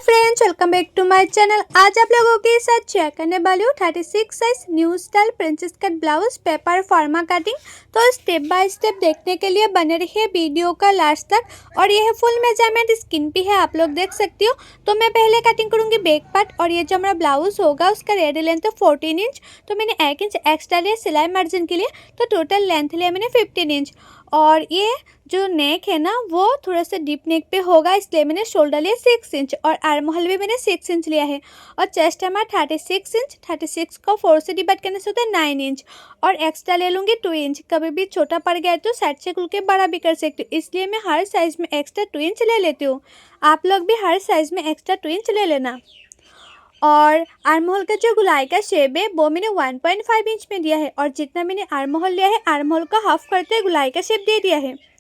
Friends, welcome back to my channel. आज आप लोगों के साथ शेयर करने वाली हूँ 36 size new style princess cut blouse paper फॉर्मा कटिंग। तो स्टेप बाय स्टेप देखने के लिए बने रहिए वीडियो का लास्ट तक। और यह फुल मेजरमेंट स्किन पे है, आप लोग देख सकती हो। तो मैं पहले कटिंग करूँगी बैक पार्ट। और ये जो हमारा ब्लाउज होगा उसका रेडी लेंथ है 14 इंच। तो मैंने 1 इंच एक्स्ट्रा लिया सिलाई मार्जिन के लिए, तो टोटल लेंथ लिया मैंने 15 इंच। और ये जो नेक है ना वो थोड़ा सा डीप नेक पे होगा, इसलिए मैंने शोल्डर लिया 6 इंच और आर्म होल भी मैंने 6 इंच लिया है। और चेस्ट हमारा 36 इंच, 36 को 4 से डिवाइड करने से होता है 9 इंच। और एक्स्ट्रा ले लूँगी 2 इंच, कभी भी छोटा पड़ गया तो साइड से खुल के बड़ा भी कर सकती हूँ, इसलिए मैं हर साइज़ में एक्स्ट्रा 2 इंच ले लेती हूँ। आप लोग भी हर साइज़ में एक्स्ट्रा 2 इंच ले लेना। और आर्म होल का जो गुलाई का शेप है वो मैंने 1.5 इंच में दिया है। और जितना मैंने आर्म होल लिया है आर्म होल का हाफ करते गुलाई का शेप दे दिया है।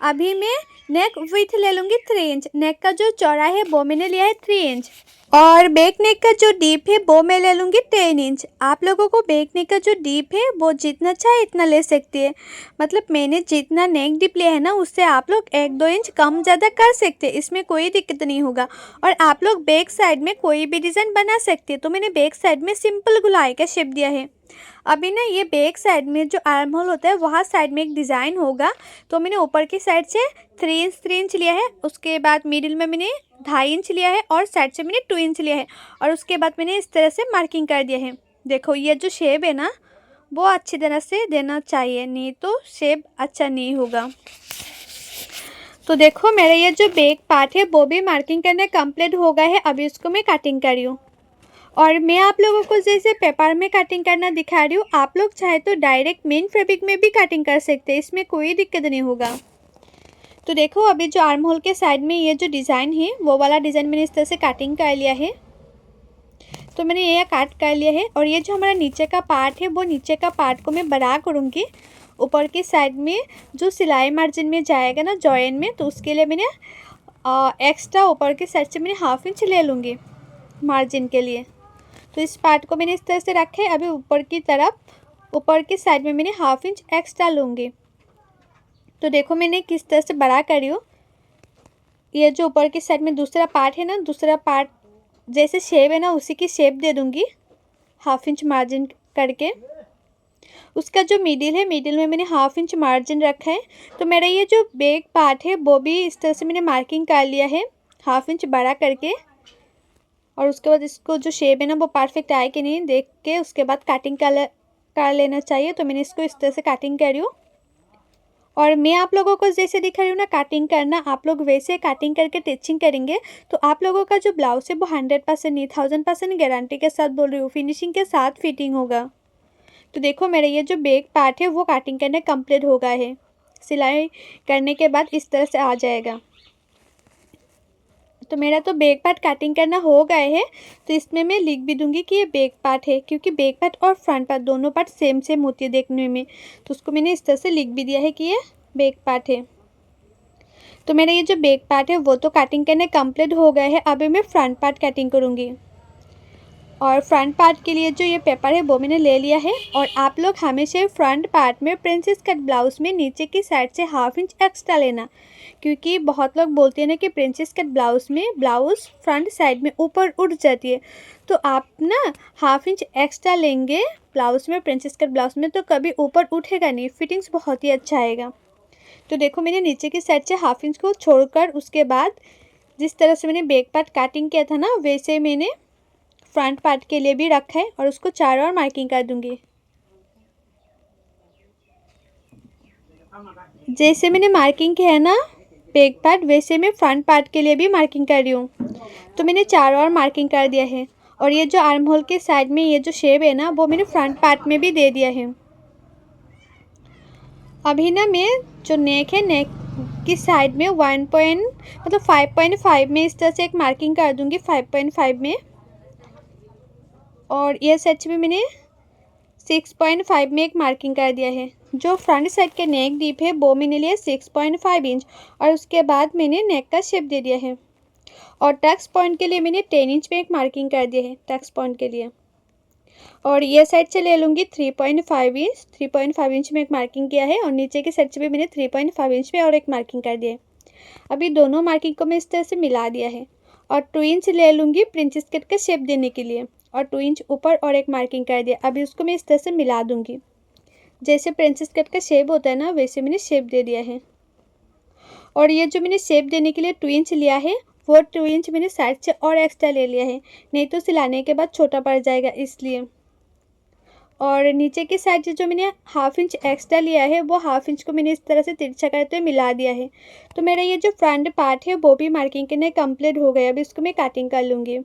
अभी मैं नेक विड्थ ले लूँगी 3 इंच। नेक का जो चौड़ा है वो मैंने लिया है 3 इंच। और बैक नेक का जो डीप है वो मैं ले लूँगी 10 इंच। आप लोगों को बैक नेक का जो डीप है वो जितना चाहे इतना ले सकती है, मतलब मैंने जितना नेक डीप लिया है ना उससे आप लोग 1-2 इंच कम ज़्यादा कर सकते हैं, इसमें कोई दिक्कत नहीं होगा। और आप लोग बैक साइड में कोई भी डिज़ाइन बना सकते हैं। तो मैंने बैक साइड में सिंपल गुलाई का शेप दिया है। अभी ना ये बैक साइड में जो आर्म होल होता है वहाँ साइड में एक डिज़ाइन होगा, तो मैंने ऊपर की साइड से 3 इंच लिया है। उसके बाद मिडिल में मैंने 2.5 इंच लिया है और साइड से मैंने 2 इंच लिया है। और उसके बाद मैंने इस तरह से मार्किंग कर दिया है। देखो ये जो शेप है ना वो अच्छी तरह से देना चाहिए, नहीं तो शेप अच्छा नहीं होगा। तो देखो मेरा ये जो बैक पार्ट है वो भी मार्किंग करना कंप्लीट हो गया है। अभी उसको मैं कटिंग कर रही हूँ। और मैं आप लोगों को जैसे पेपर में कटिंग करना दिखा रही हूँ, आप लोग चाहे तो डायरेक्ट मेन फैब्रिक में भी कटिंग कर सकते हैं, इसमें कोई दिक्कत नहीं होगा। तो देखो अभी जो आर्म होल के साइड में ये जो डिज़ाइन है वो वाला डिज़ाइन मैंने इस तरह से कटिंग कर लिया है। तो मैंने ये कट कर लिया है। और ये जो हमारा नीचे का पार्ट है वो नीचे का पार्ट को मैं बड़ा करूँगी। ऊपर की साइड में जो सिलाई मार्जिन में जाएगा ना जॉइन में, तो उसके लिए मैंने एक्स्ट्रा ऊपर की साइड से मैंने 1/2 इंच ले लूँगी मार्जिन के लिए। तो इस पार्ट को मैंने इस तरह से रखा है। अभी ऊपर की तरफ ऊपर की साइड में मैंने 1/2 इंच एक्स्ट्रा लूँगी। तो देखो मैंने किस तरह से बड़ा करी हूँ। ये जो ऊपर की साइड में दूसरा पार्ट है ना, दूसरा पार्ट जैसे शेप है ना उसी की शेप दे दूँगी 1/2 इंच मार्जिन करके। उसका जो मिडिल है मिडिल में मैंने 1/2 इंच मार्जिन रखा है। तो मेरा ये जो बैक पार्ट है वो भी इस तरह से मैंने मार्किंग कर लिया है 1/2 इंच बड़ा करके। और उसके बाद इसको जो शेप है ना वो परफेक्ट आए कि नहीं देख के उसके बाद कटिंग कर लेना चाहिए। तो मैंने इसको इस तरह से कटिंग कर रही हूँ। और मैं आप लोगों को जैसे दिखा रही हूँ ना कटिंग करना, आप लोग वैसे कटिंग करके टिचिंग करेंगे तो आप लोगों का जो ब्लाउज है वो 100% नहीं 1000% गारंटी के साथ बोल रही हूँ, फिनिशिंग के साथ फिटिंग होगा। तो देखो मेरा ये जो बैक पार्ट है वो कटिंग करने कंप्लीट हो गया है। सिलाई करने के बाद इस तरह से आ जाएगा। तो मेरा तो बैक पार्ट कटिंग करना हो गए है। तो इसमें मैं लिख भी दूंगी कि ये बैक पार्ट है, क्योंकि बैक पार्ट और फ्रंट पार्ट दोनों पार्ट सेम सेम होती है देखने में। तो उसको मैंने इस तरह से लिख भी दिया है कि ये बैक पार्ट है। तो मेरा ये जो बैक पार्ट है वो तो कटिंग करने कंप्लीट हो गया है। अभी मैं फ्रंट पार्ट कटिंग करूँगी। और फ्रंट पार्ट के लिए जो ये पेपर है वो मैंने ले लिया है। और आप लोग हमेशा फ्रंट पार्ट में प्रिंसेस कट ब्लाउज में नीचे की साइड से 1/2 इंच एक्स्ट्रा लेना, क्योंकि बहुत लोग बोलते हैं ना कि प्रिंसेस कट ब्लाउज में ब्लाउज फ्रंट साइड में ऊपर उठ जाती है। तो आप ना 1/2 इंच एक्स्ट्रा लेंगे ब्लाउज में, प्रिंसेस कट ब्लाउज में, तो कभी ऊपर उठेगा नहीं, फिटिंग्स बहुत ही अच्छा आएगा। तो देखो मैंने नीचे की साइड से 1/2 इंच को छोड़कर उसके बाद जिस तरह से मैंने बैक पार्ट कटिंग किया था ना वैसे मैंने फ्रंट पार्ट के लिए भी रखा है। और उसको चारों ओर मार्किंग कर दूंगी। जैसे मैंने मार्किंग किया है ना बैक पार्ट, वैसे मैं फ्रंट पार्ट के लिए भी मार्किंग कर रही हूँ। तो मैंने चारों ओर मार्किंग कर दिया है। और ये जो आर्म होल के साइड में ये जो शेप है ना वो मैंने फ्रंट पार्ट में भी दे दिया है। अभी ना मैं जो नेक है नेक की साइड में 5.5 में इस तरह से एक मार्किंग कर दूंगी 5.5 में। और ये साइड में मैंने 6.5 में एक मार्किंग कर दिया है। जो फ्रंट साइड के नेक डीप है वो मैंने लिया 6.5 इंच। और उसके बाद मैंने नेक का शेप दे दिया है। और टक्स पॉइंट के लिए मैंने 10 इंच में एक मार्किंग कर दिया है टक्स पॉइंट के लिए। और ये साइड से ले लूँगी 3.5 इंच में एक मार्किंग किया है। और नीचे की साइड से भी मैंने 3.5 इंच में और एक मार्किंग कर दिया है। अभी दोनों मार्किंग को मैं इस तरह से मिला दिया है। और 2 इंच ले लूँगी प्रिंसेस कट का शेप देने के लिए, और 2 इंच ऊपर और एक मार्किंग कर दिया। अभी उसको मैं इस तरह से मिला दूँगी। जैसे प्रिंसेस कट का शेप होता है ना, वैसे मैंने शेप दे दिया है। और ये जो मैंने शेप देने के लिए 2 इंच लिया है, वो 2 इंच मैंने साइड से और एक्स्ट्रा ले लिया है, नहीं तो सिलाने के बाद छोटा पड़ जाएगा इसलिए। और नीचे की साइड से जो मैंने हाफ इंच एक्स्ट्रा लिया है, वो हाफ इंच को मैंने इस तरह से तिरछा करते हुए मिला दिया है। तो मेरा ये जो फ्रंट पार्ट है वो भी मार्किंग करने कंप्लीट हो गया। अभी इसको मैं कटिंग कर लूँगी।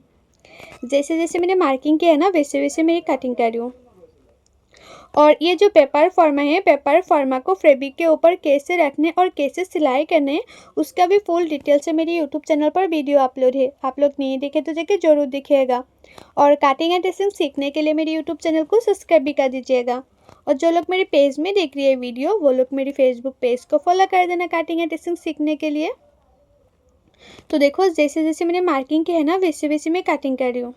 जैसे जैसे मैंने मार्किंग किया है ना, वैसे वैसे मैं ये कटिंग कर रही हूँ। और ये जो पेपर फॉर्मा है, पेपर फॉर्मा को फैब्रिक के ऊपर कैसे रखने और कैसे सिलाई करने, उसका भी फुल डिटेल से मेरे यूट्यूब चैनल पर वीडियो अपलोड है। आप लोग नहीं देखे तो जाके जरूर देखिएगा। और कटिंग एंड ड्रेसिंग सीखने के लिए मेरे यूट्यूब चैनल को सब्सक्राइब भी कर दीजिएगा। और जो लोग मेरे पेज में देख रही है वीडियो, वो लोग मेरी फेसबुक पेज को फॉलो कर देना कटिंग एंड ड्रेसिंग सीखने के लिए। तो देखो, जैसे जैसे मैंने मार्किंग की है ना, वैसे वैसे मैं कटिंग कर रही हूँ।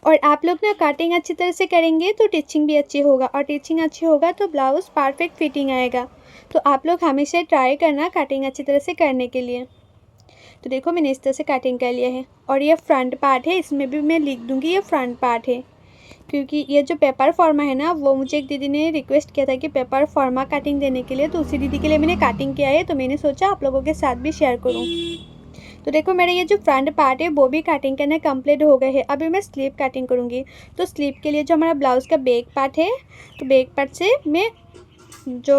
और आप लोग ना कटिंग अच्छी तरह से करेंगे तो टीचिंग भी अच्छी होगा, और टीचिंग अच्छी होगा तो ब्लाउज़ परफेक्ट फिटिंग आएगा। तो आप लोग हमेशा ट्राई करना कटिंग अच्छी तरह से करने के लिए। तो देखो, मैंने इस तरह से कटिंग कर लिया है। और ये फ्रंट पार्ट है, इसमें भी मैं लिख दूँगी ये फ्रंट पार्ट है, क्योंकि ये जो पेपर फॉर्मा है ना, वो मुझे एक दीदी ने रिक्वेस्ट किया था कि पेपर फॉर्मा कटिंग देने के लिए, तो उसी दीदी के लिए मैंने कटिंग किया है। तो मैंने सोचा आप लोगों के साथ भी शेयर करूँ। तो देखो, मेरा ये जो फ्रंट पार्ट है वो भी कटिंग करने कंप्लीट हो गए हैं। अभी मैं स्लीव कटिंग करूँगी। तो स्लीव के लिए जो हमारा ब्लाउज़ का बैक पार्ट है, तो बैक पार्ट से मैं जो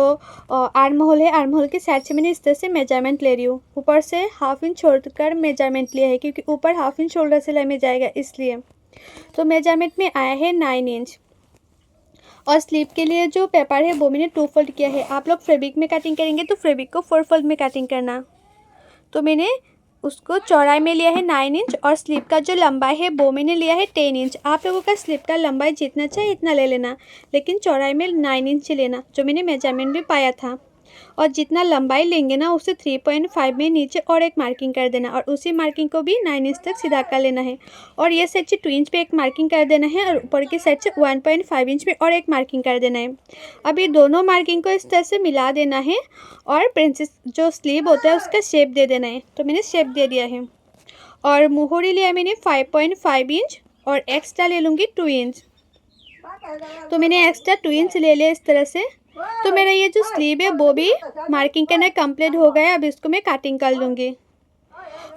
आर्म होल है, आर्म होल की साइड से मैंने इस तरह से मेजरमेंट ले रही हूँ। ऊपर से हाफ इंच छोड़कर मेजरमेंट लिया है, क्योंकि ऊपर हाफ इंच शोल्डर सिलाई में जाएगा इसलिए। तो मेजरमेंट में आया है 9 इंच। और स्लीव के लिए जो पेपर है वो मैंने 2 फोल्ड किया है। आप लोग फैब्रिक में कटिंग करेंगे तो फैब्रिक को 4 फोल्ड में कटिंग करना। तो मैंने उसको चौड़ाई में लिया है 9 इंच, और स्लीव का जो लंबाई है वो मैंने लिया है 10 इंच। आप लोगों का स्लीव का लंबाई जितना चाहिए इतना ले लेना, लेकिन चौड़ाई में 9 इंच लेना, जो मैंने मेजरमेंट भी पाया था। और जितना लंबाई लेंगे ना, उससे 3.5 में नीचे और एक मार्किंग कर देना, और उसी मार्किंग को भी 9 इंच तक सीधा कर लेना है। और ये साइड से 2 इंच पे एक मार्किंग कर देना है, और ऊपर की साइड से 1.5 इंच में और एक मार्किंग कर देना है। अब ये दोनों मार्किंग को इस तरह से मिला देना है, और प्रिंसेस जो स्लीव होता है उसका शेप दे देना है। तो मैंने शेप दे दिया है। और मुहूरी लिया मैंने 5.5 इंच, और एक्स्ट्रा ले लूँगी 2 इंच। तो मैंने एक्स्ट्रा 2 इंच ले लिया इस तरह से। तो मेरा ये जो स्लीव है वो भी मार्किंग करना कंप्लीट हो गया है। अब इसको मैं कटिंग कर लूँगी।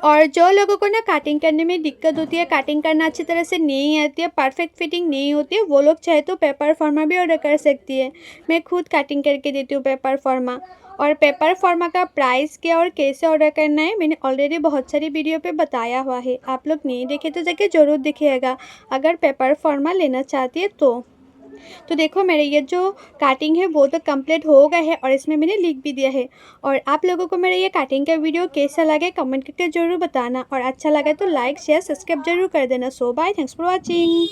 और जो लोगों को ना कटिंग करने में दिक्कत होती है, कटिंग करना अच्छी तरह से नहीं आती है, परफेक्ट फिटिंग नहीं होती है, वो लोग चाहे तो पेपर फॉर्मा भी ऑर्डर कर सकती है। मैं खुद कटिंग करके देती हूँ पेपर फॉर्मा। और पेपर फॉर्मा का प्राइस क्या और कैसे ऑर्डर करना है, मैंने ऑलरेडी बहुत सारी वीडियो पे बताया हुआ है। आप लोग नहीं देखे तो जाके ज़रूर देखिएगा, अगर पेपर फॉर्मा लेना चाहती है तो देखो, मेरे ये जो कटिंग है वो तो कंप्लीट हो गया है, और इसमें मैंने लिख भी दिया है। और आप लोगों को मेरा ये कटिंग का वीडियो कैसा लगे कमेंट करके ज़रूर बताना, और अच्छा लगे तो लाइक शेयर सब्सक्राइब जरूर कर देना। सो बाय, थैंक्स फॉर वॉचिंग।